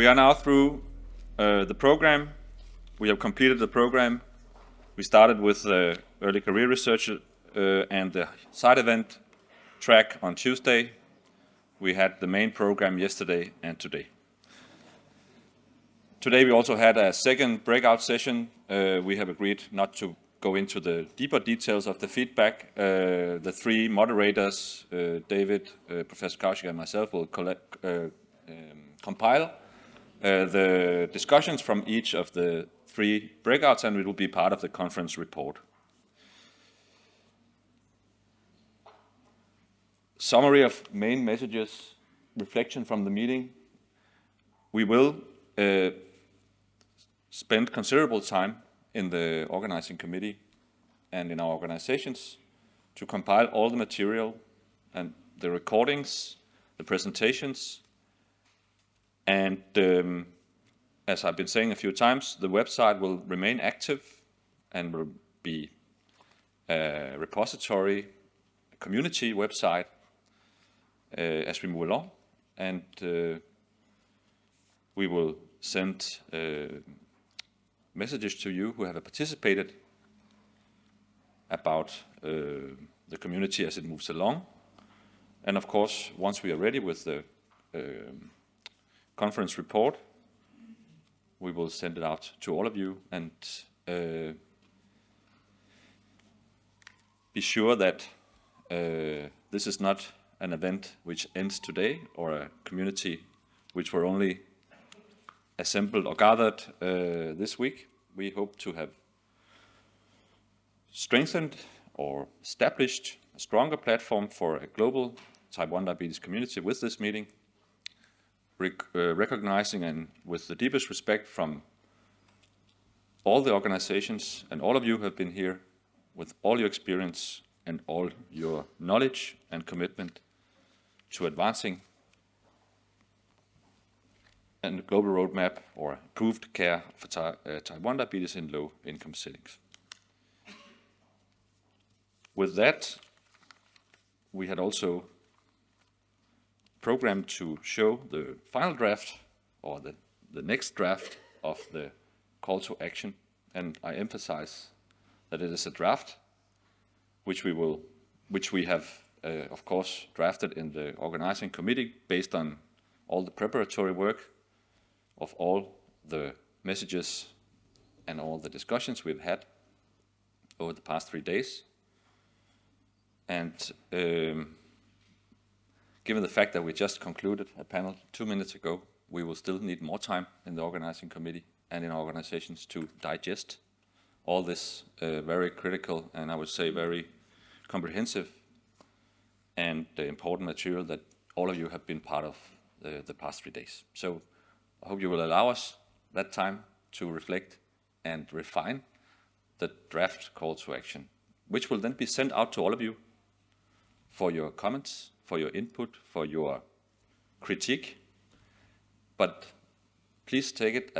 We are now through the program. We have completed the program. We started with early career research and the side event track on Tuesday. We had the main program yesterday and today. Today we also had a second breakout session. We have agreed not to go into the deeper details of the feedback. The three moderators, David, Professor Kaushik and myself, will compile the discussions from each of the three breakouts, and it will be part of the conference report. Summary of main messages, reflection from the meeting. We will spend considerable time in the organizing committee and in our organizations to compile all the material and the recordings, the presentations, and as I've been saying a few times, the website will remain active and will be a repository, a community website as we move along, and we will send messages to you who have participated about the community as it moves along. And of course, once we are ready with the conference report, we will send it out to all of you, and be sure that this is not an event which ends today, or a community which were only assembled or gathered this week. We hope to have strengthened or established a stronger platform for a global type 1 diabetes community with this meeting, recognizing and with the deepest respect from all the organizations and all of you who have been here with all your experience and all your knowledge and commitment to advancing and the global roadmap or improved care for type 1 diabetes in low-income settings. With that, we had also programmed to show the final draft or the next draft of the call to action, and I emphasize that it is a draft which we have of course drafted in the organizing committee based on all the preparatory work of all the messages and all the discussions we've had over the past 3 days. And given the fact that we just concluded a panel 2 minutes ago, we will still need more time in the organizing committee and in our organizations to digest all this very critical and I would say very comprehensive and important material that all of you have been part of the past 3 days. So I hope you will allow us that time to reflect and refine the draft call to action, which will then be sent out to all of you for your comments, for your input, for your critique. But please take it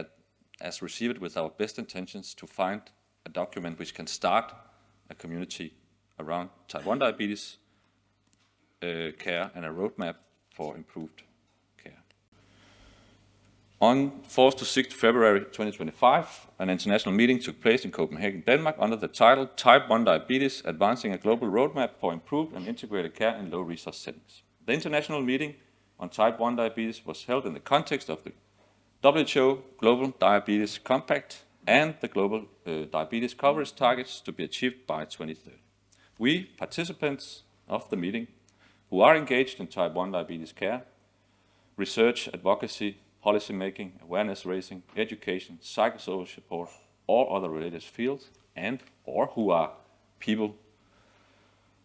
as received with our best intentions to find a document which can start a community around type 1 diabetes care and a roadmap for improved care. On 4th to 6th February 2025, an international meeting took place in Copenhagen, Denmark, under the title Type 1 Diabetes, Advancing a Global Roadmap for Improved and Integrated Care in Low-Resource Settings. The international meeting on type 1 diabetes was held in the context of the WHO Global Diabetes Compact and the Global Diabetes Coverage Targets to be achieved by 2030. We, participants of the meeting, who are engaged in type 1 diabetes care, research, advocacy, policy making, awareness raising, education, psychosocial support, or other related fields, and or who are people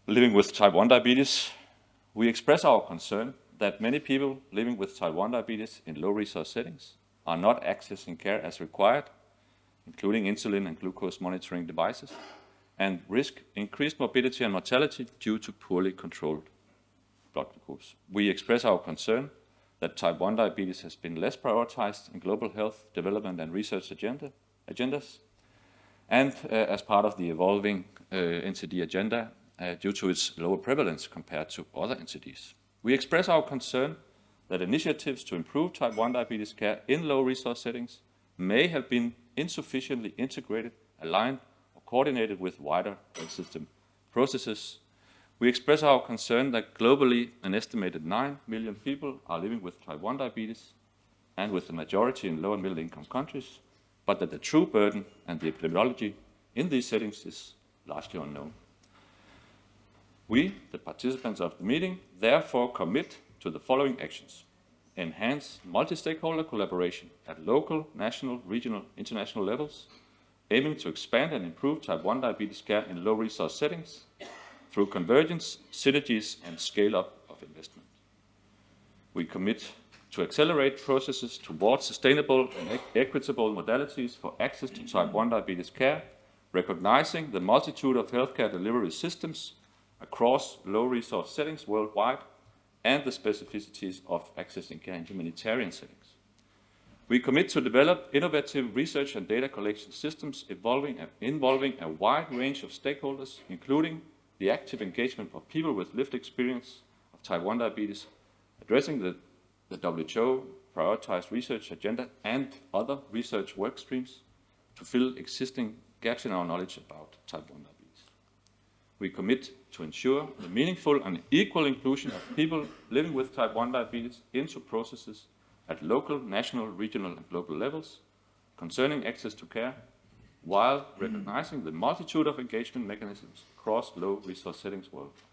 living with type 1 diabetes, we express our concern that many people living with type 1 diabetes in low-resource settings are not accessing care as required, including insulin and glucose monitoring devices, and risk increased morbidity and mortality due to poorly controlled blood glucose. We express our concern that type 1 diabetes has been less prioritized in global health, development and research agendas, and as part of the evolving NCD agenda due to its lower prevalence compared to other NCDs. We express our concern that initiatives to improve type 1 diabetes care in low-resource settings may have been insufficiently integrated, aligned, or coordinated with wider health system processes. We express our concern that globally an estimated 9 million people are living with type 1 diabetes, and with the majority in low and middle income countries, but that the true burden and the epidemiology in these settings is largely unknown. We, the participants of the meeting, therefore commit to the following actions: enhance multi-stakeholder collaboration at local, national, regional, international levels, aiming to expand and improve type 1 diabetes care in low-resource settings through convergence, synergies, and scale-up of investment. We commit to accelerate processes towards sustainable and equitable modalities for access to type 1 diabetes care, recognizing the multitude of healthcare delivery systems across low-resource settings worldwide and the specificities of accessing care in humanitarian settings. We commit to develop innovative research and data collection systems involving a wide range of stakeholders, including the active engagement of people with lived experience of type 1 diabetes, addressing the WHO prioritized research agenda and other research work streams to fill existing gaps in our knowledge about type 1 diabetes. We commit to ensure the meaningful and equal inclusion of people living with type 1 diabetes into processes at local, national, regional, and global levels concerning access to care, while recognizing the multitude of engagement mechanisms across low-resource settings worldwide.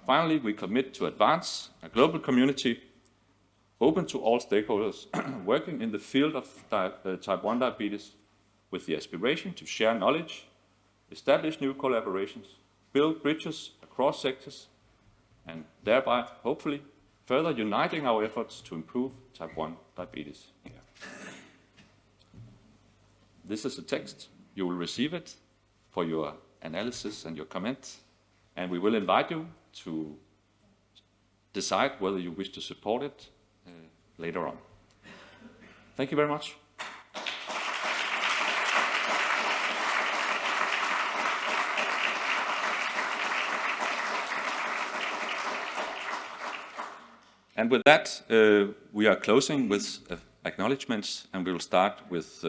Finally, we commit to advance a global community open to all stakeholders working in the field of type 1 diabetes with the aspiration to share knowledge, establish new collaborations, build bridges across sectors, and thereby, hopefully, further uniting our efforts to improve type 1 diabetes care. This is the text. You will receive it for your analysis and your comment, and we will invite you to decide whether you wish to support it later on. Thank you very much. And with that, we are closing with acknowledgements, and we will start with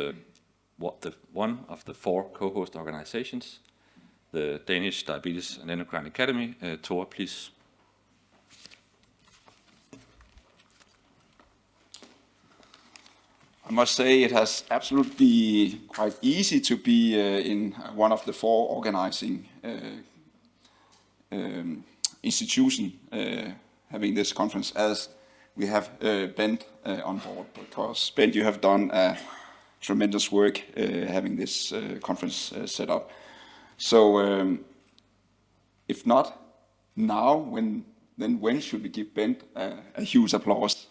one of the 4 co-host organizations, the Danish Diabetes and Endocrine Academy. Thor, please. I must say it has absolutely quite easy to be in one of the 4 organizing institutions having this conference, as we have Bent on board, because Bent, you have done a tremendous work having this conference set up. So if not now, then when should we give Bent a huge applause?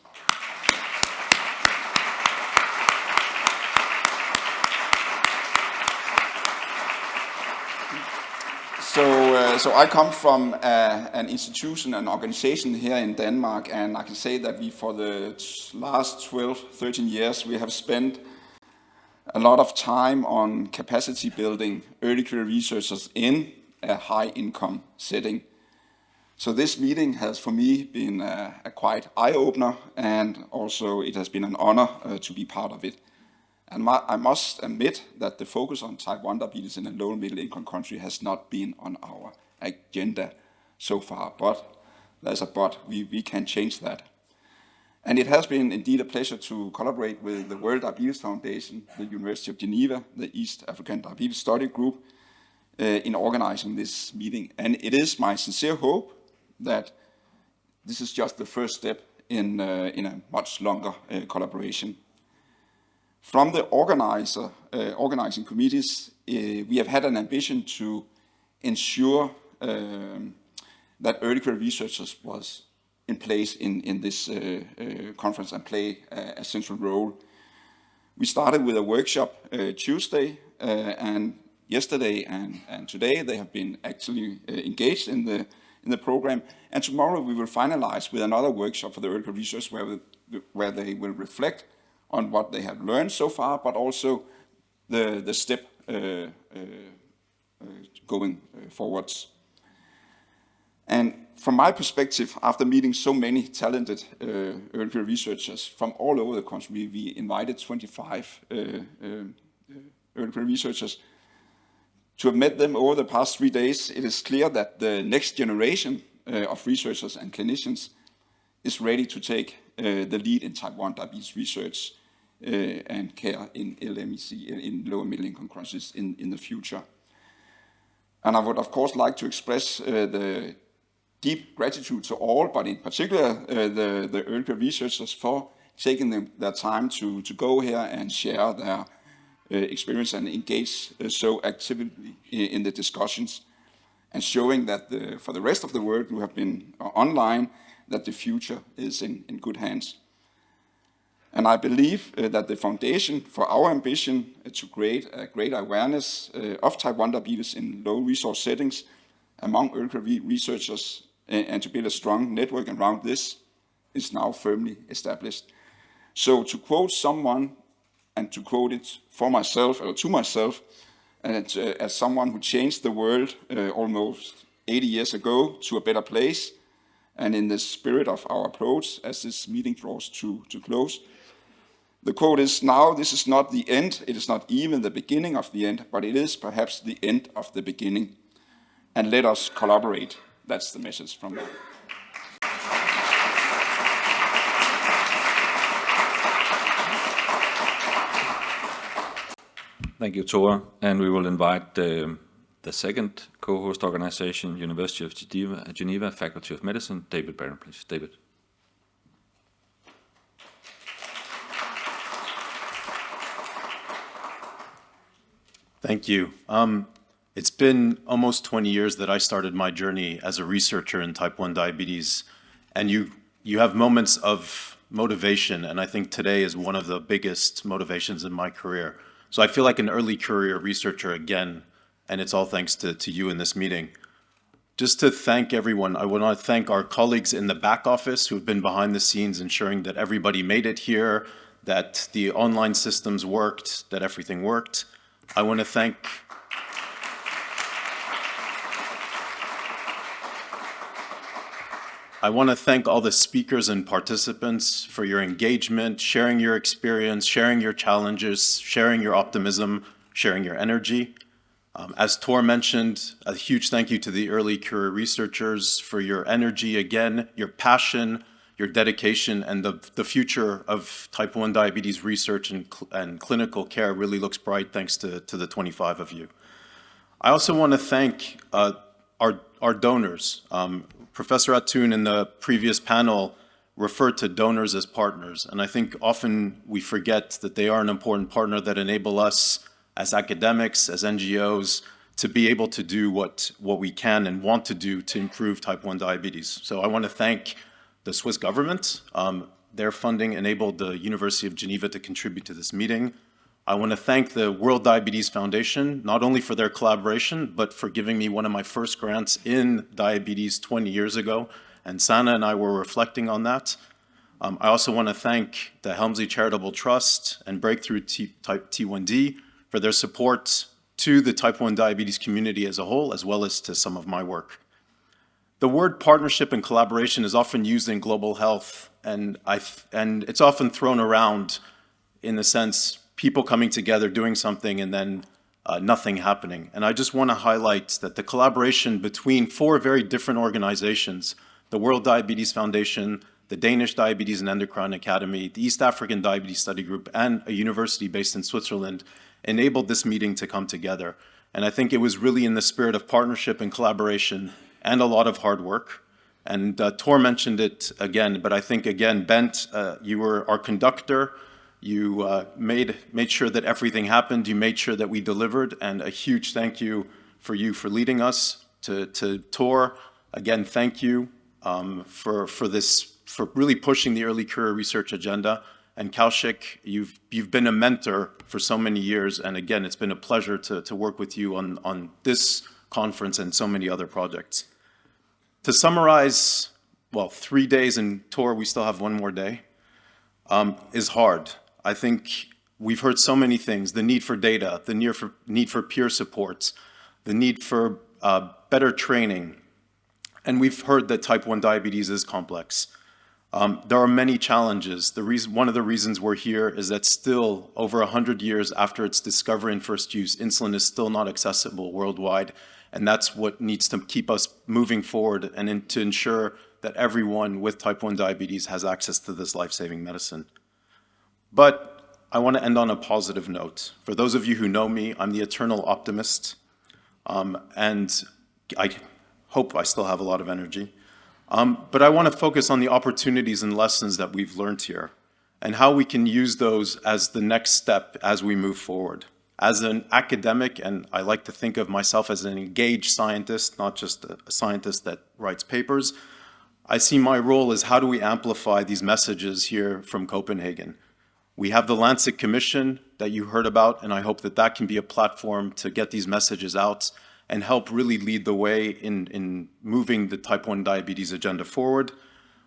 So I come from an institution, an organization here in Denmark, and I can say that we, for the last 12, 13 years, we have spent a lot of time on capacity building early career researchers in a high-income setting. So this meeting has, for me, been a quite eye-opener, and also it has been an honor to be part of it. And I must admit that the focus on type 1 diabetes in a low and middle income country has not been on our agenda so far. But there's a but, we can change that. And it has been indeed a pleasure to collaborate with the World Diabetes Foundation, the University of Geneva, the East African Diabetes Study Group in organizing this meeting. And it is my sincere hope that this is just the first step in a much longer collaboration. From the organizing committees, we have had an ambition to ensure that early career researchers was in place in this conference and play a central role. We started with a workshop Tuesday, and yesterday and today they have been actually engaged in the program. And tomorrow we will finalize with another workshop for the early career researchers where they will reflect on what they have learned so far, but also the step going forwards. And from my perspective, after meeting so many talented early career researchers from all over the country, we invited 25 early career researchers. To have met them over the past 3 days, it is clear that the next generation of researchers and clinicians is ready to take the lead in type 1 diabetes research and care in LMIC, in lower middle income countries in the future. And I would of course like to express the deep gratitude to all, but in particular the early career researchers for taking their time to go here and share their experience and engage so actively in the discussions, and showing that for the rest of the world who have been online, that the future is in good hands. And I believe that the foundation for our ambition to create a greater awareness of type 1 diabetes in low resource settings among early career researchers and to build a strong network around this is now firmly established. So to quote someone, and to quote it for myself, or to myself, as someone who changed the world almost 80 years ago to a better place, and in the spirit of our approach as this meeting draws to close, the quote is, now this is not the end, it is not even the beginning of the end, but it is perhaps the end of the beginning. And let us collaborate. That's the message from me. Thank you, Tore. And we will invite the second co-host organization, University of Geneva, Faculty of Medicine, David Barron, please. David. Thank you. It's been almost 20 years that I started my journey as a researcher in type 1 diabetes, and you have moments of motivation, and I think today is one of the biggest motivations in my career. So I feel like an early career researcher again, and it's all thanks to you in this meeting. Just to thank everyone, I want to thank our colleagues in the back office who've been behind the scenes ensuring that everybody made it here, that the online systems worked, that everything worked. I want to thank all the speakers and participants for your engagement, sharing your experience, sharing your challenges, sharing your optimism, sharing your energy. As Tore mentioned, a huge thank you to the early career researchers for your energy again, your passion, your dedication, and the future of type 1 diabetes research and clinical care really looks bright thanks to the 25 of you. I also want to thank our donors. Professor Atun in the previous panel referred to donors as partners, and I think often we forget that they are an important partner that enable us as academics, as NGOs, to be able to do what we can and want to do to improve type 1 diabetes. So I want to thank the Swiss government. Their funding enabled the University of Geneva to contribute to this meeting. I want to thank the World Diabetes Foundation, not only for their collaboration, but for giving me one of my first grants in diabetes 20 years ago. And Sana and I were reflecting on that. I also want to thank the Helmsley Charitable Trust and Breakthrough Type T1D for their support to the type 1 diabetes community as a whole, as well as to some of my work. The word partnership and collaboration is often used in global health, and it's often thrown around in the sense people coming together, doing something, and then nothing happening. And I just want to highlight that the collaboration between 4 very different organizations, the World Diabetes Foundation, the Danish Diabetes and Endocrine Academy, the East African Diabetes Study Group, and a university based in Switzerland, enabled this meeting to come together. And I think it was really in the spirit of partnership and collaboration and a lot of hard work. And Tore mentioned it again, but I think again, Bent, you were our conductor. You made sure that everything happened. You made sure that we delivered, and a huge thank you for leading us. To Tore, again, thank you for really pushing the early career research agenda. And Kaushik, you've been a mentor for so many years, and again, it's been a pleasure to work with you on this conference and so many other projects. To summarize, well, 3 days, and Tore, we still have one more day, is hard. I think we've heard so many things: the need for data, the need for peer support, the need for better training, And we've heard that type 1 diabetes is complex. There are many challenges. One of the reasons we're here is that still, over 100 years after its discovery and first use, insulin is still not accessible worldwide. And that's what needs to keep us moving forward and to ensure that everyone with type 1 diabetes has access to this life-saving medicine. But I want to end on a positive note. For those of you who know me, I'm the eternal optimist, and I hope I still have a lot of energy. But I want to focus on the opportunities and lessons that we've learned here and how we can use those as the next step as we move forward. As an academic, and I like to think of myself as an engaged scientist, not just a scientist that writes papers, I see my role as how do we amplify these messages here from Copenhagen. We have the Lancet Commission that you heard about, and I hope that that can be a platform to get these messages out and help really lead the way in moving the type 1 diabetes agenda forward.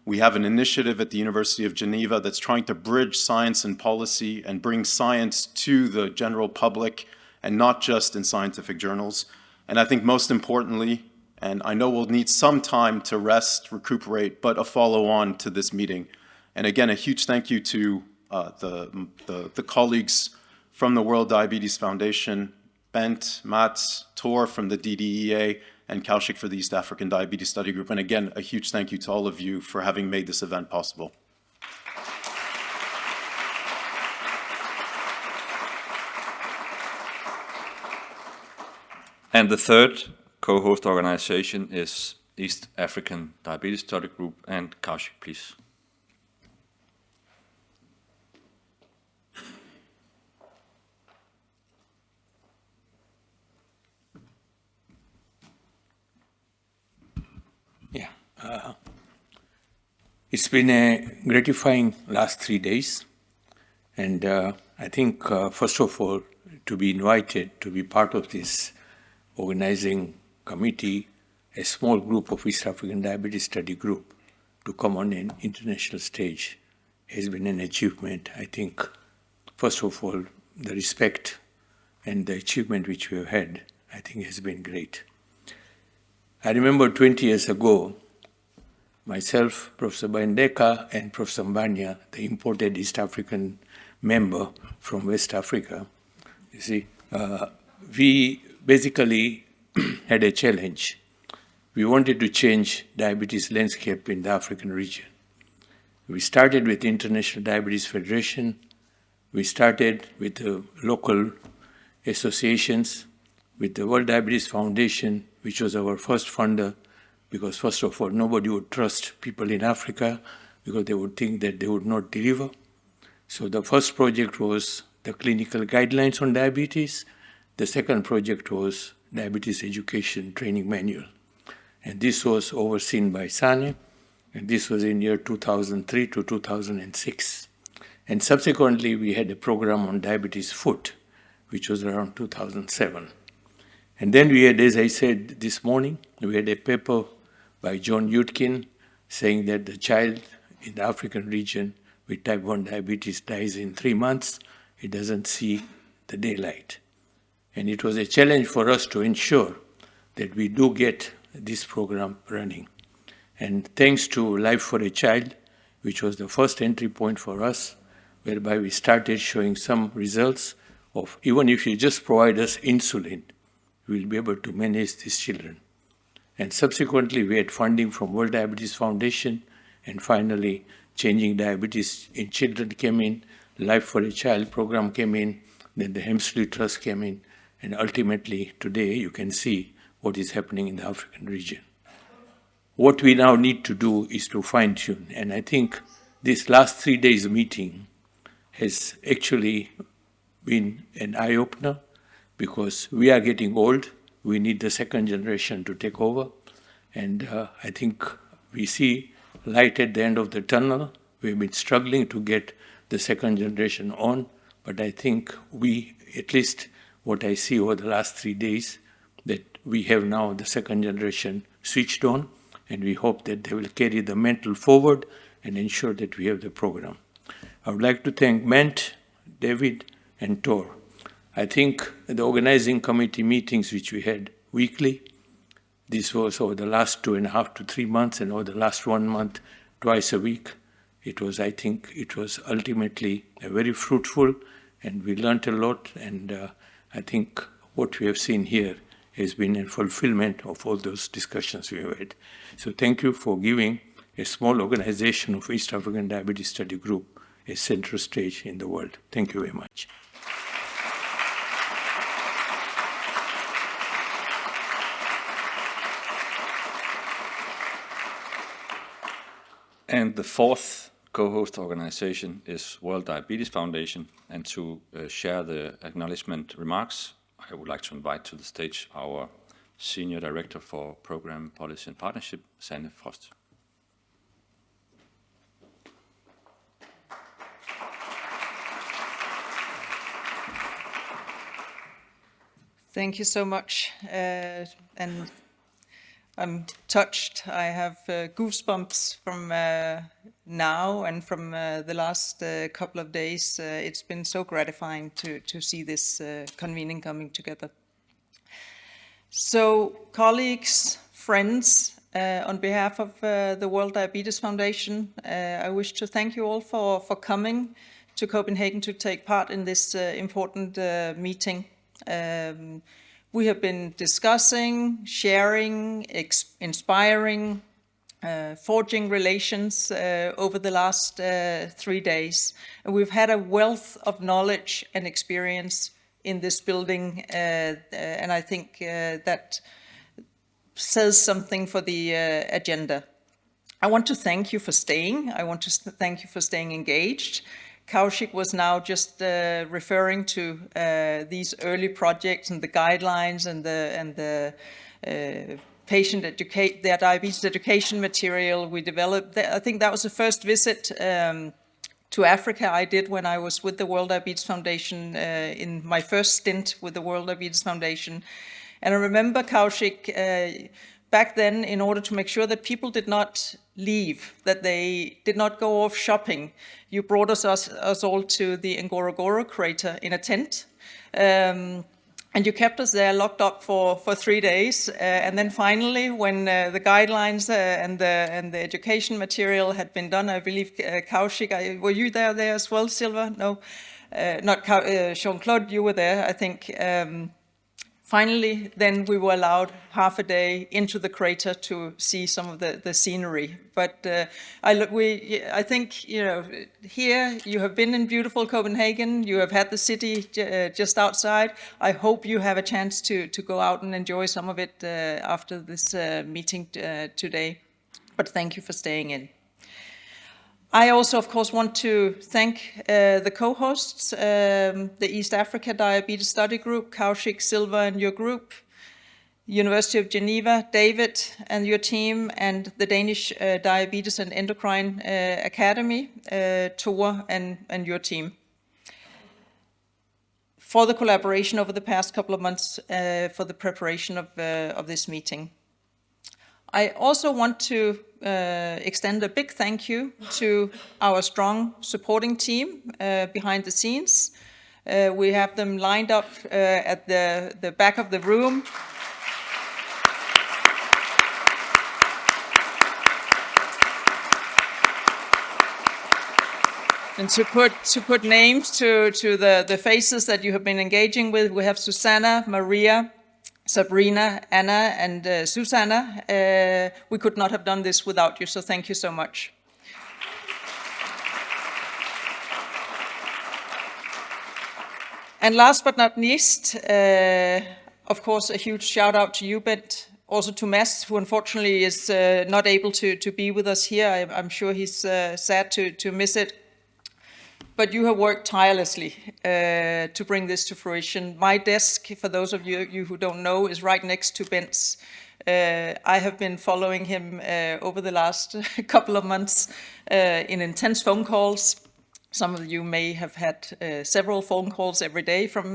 We have an initiative at the University of Geneva that's trying to bridge science and policy and bring science to the general public and not just in scientific journals. And I think most importantly, and I know we'll need some time to rest, recuperate, but a follow-on to this meeting. And again, a huge thank you to the colleagues from the World Diabetes Foundation, Bent, Mats, Tor from the DDEA, and Kaushik for the East African Diabetes Study Group. And again, a huge thank you to all of you for having made this event possible. And the third co-host organization is East African Diabetes Study Group. And Kaushik, please. It's been a gratifying last 3 days, and I think, first of all, to be invited to be part of this organizing committee, a small group of East African Diabetes Study Group, to come on an international stage has been an achievement. I think, first of all, the respect and the achievement which we have had, I think has been great. I remember 20 years ago, myself, Professor Bandeka, and Professor Mbanya, the imported East African member from West Africa, you see, we basically had a challenge. We wanted to change diabetes landscape in the African region. We started with International Diabetes Federation. We started with the local associations, with the World Diabetes Foundation, which was our first funder, because first of all, nobody would trust people in Africa because they would think that they would not deliver. So the first project was the clinical guidelines on diabetes. The second project was diabetes education training manual. And this was overseen by SANE, and this was in year 2003 to 2006. And subsequently, we had a program on diabetes foot, which was around 2007. And then we had, as I said this morning, we had a paper by John Yudkin saying that the child in the African region with type 1 diabetes dies in 3 months. It doesn't see the daylight. And it was a challenge for us to ensure that we do get this program running. And thanks to Life for a Child, which was the first entry point for us, whereby we started showing some results of even if you just provide us insulin, we'll be able to manage these children. And subsequently, we had funding from World Diabetes Foundation, and finally, Changing Diabetes in Children came in, Life for a Child program came in, then the Hemsley Trust came in, and ultimately, today, you can see what is happening in the African region. What we now need to do is to fine-tune, and I think this last 3 days meeting has actually been an eye-opener, because we are getting old. We need the second generation to take over. And I think we see light at the end of the tunnel. We've been struggling to get the second generation on. But I think we, at least what I see over the last 3 days, that we have now the second generation switched on. And we hope that they will carry the mantle forward and ensure that we have the program. I would like to thank Ment, David, and Tor. I think the organizing committee meetings which we had weekly This was over the last 2.5 to 3 months, and over the last 1 month, twice a week. I think it was ultimately very fruitful, and we learned a lot, and I think what we have seen here has been a fulfillment of all those discussions we have had. So thank you for giving a small organization of East African Diabetes Study Group a central stage in the world. Thank you very much. And the fourth co-host organization is World Diabetes Foundation. And to share the acknowledgement remarks, I would like to invite to the stage our Senior Director for Program Policy and Partnership, Sanne Frost. Thank you so much. And I'm touched. I have goosebumps from now and from the last couple of days. It's been so gratifying to see this convening coming together. So, colleagues, friends, on behalf of the World Diabetes Foundation, I wish to thank you all for coming to Copenhagen to take part in this important meeting. We have been discussing, sharing, inspiring, forging relations over the last 3 days. And we've had a wealth of knowledge and experience in this building, and I think that says something for the agenda. I want to thank you for staying. I want to thank you for staying engaged. Kaushik was now just referring to these early projects and the guidelines and the their diabetes education material we developed. I think that was the first visit to Africa I did when I was with the World Diabetes Foundation in my first stint with the World Diabetes Foundation. And I remember, Kaushik, back then, in order to make sure that people did not leave, that they did not go off shopping, you brought us all to the Ngorongoro crater in a tent. And you kept us there locked up for 3 days. And then finally, when the guidelines and the education material had been done, I believe, Kaushik, were you there as well, Silva? No, not Jean-Claude, you were there, I think. Finally, then we were allowed half a day into the crater to see some of the scenery. But I think, you know, here you have been in beautiful Copenhagen. You have had the city just outside. I hope you have a chance to go out and enjoy some of it after this meeting today. But thank you for staying in. I also, of course, want to thank the co-hosts, the East Africa Diabetes Study Group, Kaushik, Silva, and your group, University of Geneva, David and your team, and the Danish Diabetes and Endocrine Academy, Tore and your team, for the collaboration over the past couple of months for the preparation of this meeting. I also want to extend a big thank you to our strong supporting team behind the scenes. We have them lined up at the back of the room. And to put names to the faces that you have been engaging with, we have Susanna, Maria, Sabrina, Anna, and Susanna. We could not have done this without you, so thank you so much. And last but not least, of course, a huge shout out to you, Bent, also to Mads, who unfortunately is not able to be with us here. I'm sure he's sad to miss it. But you have worked tirelessly to bring this to fruition. My desk, for those of you who don't know, is right next to Bent's. I have been following him over the last couple of months in intense phone calls. Some of you may have had several phone calls every day from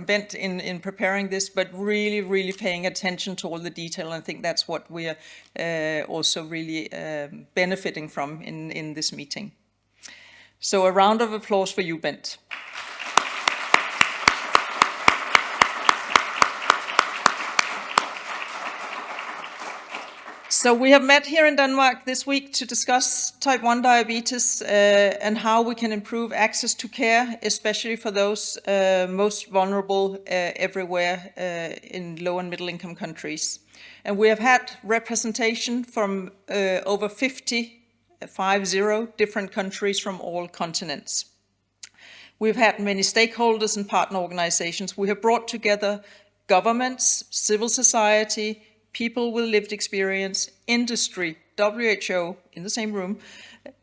Bent in preparing this, but really, really paying attention to all the detail. I think that's what we are also really benefiting from in this meeting. So a round of applause for you, Bent. So we have met here in Denmark this week to discuss type 1 diabetes and how we can improve access to care, especially for those most vulnerable everywhere in low and middle income countries. And we have had representation from over 50 different countries from all continents. We've had many stakeholders and partner organizations. We have brought together governments, civil society, people with lived experience, industry, WHO in the same room,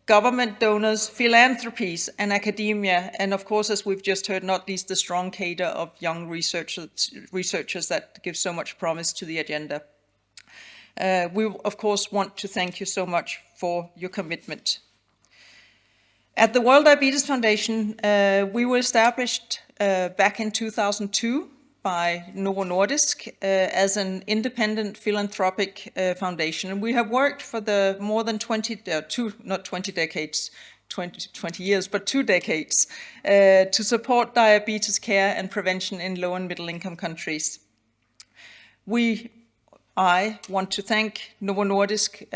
government donors, philanthropies, and academia, and of course, as we've just heard, not least the strong cadre of young researchers that give so much promise to the agenda. We, of course, want to thank you so much for your commitment. At the World Diabetes Foundation, we were established back in 2002 by Novo Nordisk as an independent philanthropic foundation. And we have worked for the more than 20 years, but 2 decades, to support diabetes care and prevention in low and middle income countries. I want to thank Novo Nordisk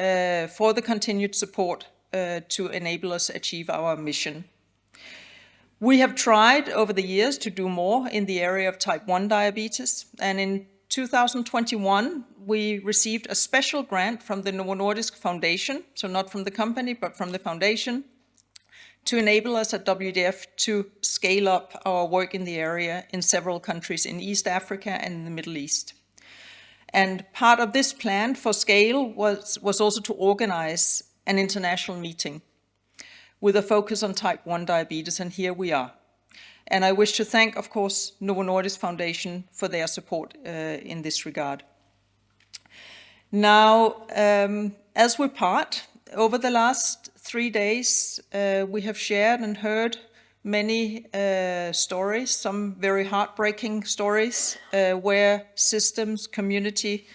for the continued support to enable us achieve our mission. We have tried over the years to do more in the area of type 1 diabetes, and in 2021 we received a special grant from the Novo Nordisk Foundation, so not from the company but from the foundation, to enable us at WDF to scale up our work in the area in several countries in East Africa and in the Middle East. And part of this plan for scale was also to organize an international meeting with a focus on type 1 diabetes, and here we are. And I wish to thank, of course, Novo Nordisk Foundation for their support in this regard. Now, as we part, over the last 3 days, we have shared and heard many stories, some very heartbreaking stories, where systems, community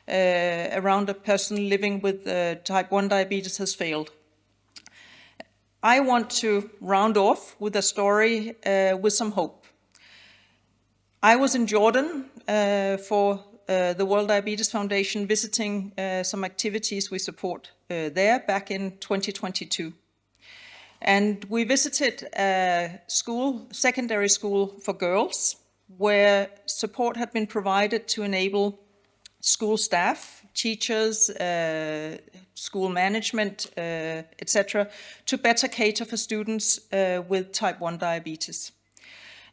around a person living with type 1 diabetes has failed. I want to round off with a story with some hope. I was in Jordan for the World Diabetes Foundation, visiting some activities we support there back in 2022. And we visited a school, secondary school for girls, where support had been provided to enable school staff, teachers, school management, etc., to better cater for students with type 1 diabetes.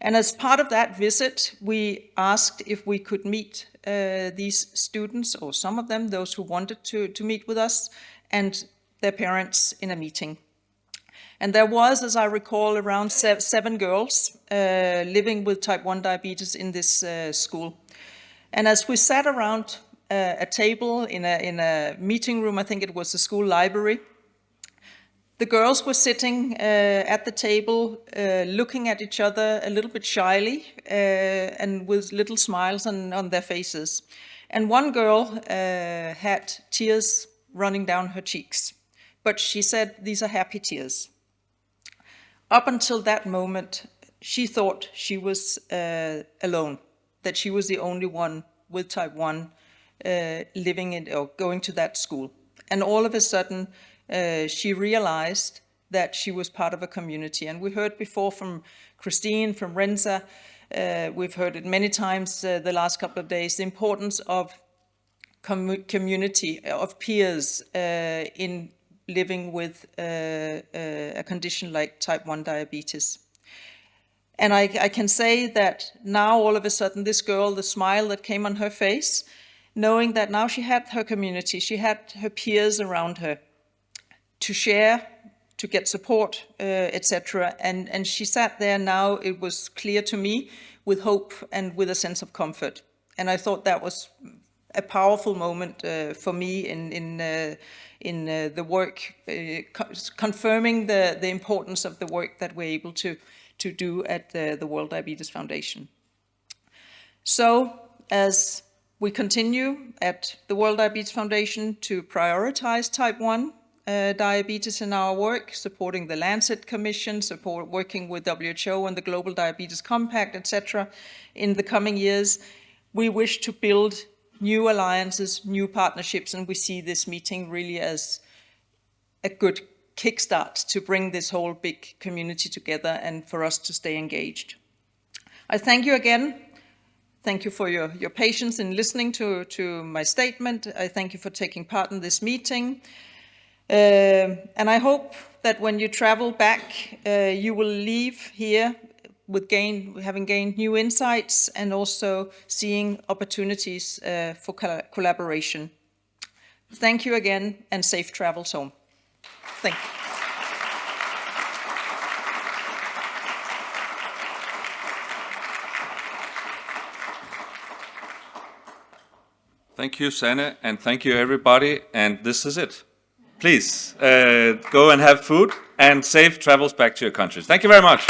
And as part of that visit, we asked if we could meet these students, or some of them, those who wanted to meet with us, and their parents in a meeting. And there was, as I recall, around 7 girls living with type 1 diabetes in this school. And as we sat around a table in a meeting room, I think it was the school library, the girls were sitting at the table, looking at each other a little bit shyly and with little smiles on their faces. And one girl had tears running down her cheeks, but she said, "These are happy tears." Up until that moment, she thought she was alone, that she was the only one with type 1 living in or going to that school. And all of a sudden, she realized that she was part of a community. And we heard before from Christine, from Renza, we've heard it many times the last couple of days, the importance of community, of peers in living with a condition like type 1 diabetes. And I can say that now all of a sudden this girl, the smile that came on her face, knowing that now she had her community, she had her peers around her to share, to get support, etc. And she sat there now, it was clear to me, with hope and with a sense of comfort. And I thought that was a powerful moment for me in the work, confirming the importance of the work that we're able to do at the World Diabetes Foundation. So as we continue at the World Diabetes Foundation to prioritize type 1 diabetes in our work, supporting the Lancet Commission, working with WHO and the Global Diabetes Compact, etc. in the coming years, we wish to build new alliances, new partnerships, and we see this meeting really as a good kickstart to bring this whole big community together and for us to stay engaged. I thank you again. Thank you for your patience in listening to my statement. I thank you for taking part in this meeting. And I hope that when you travel back, you will leave here with having gained new insights and also seeing opportunities for collaboration. Thank you again, and safe travels home. Thank you. Thank you, Sanne, and thank you, everybody. And this is it. Please go and have food and safe travels back to your countries. Thank you very much.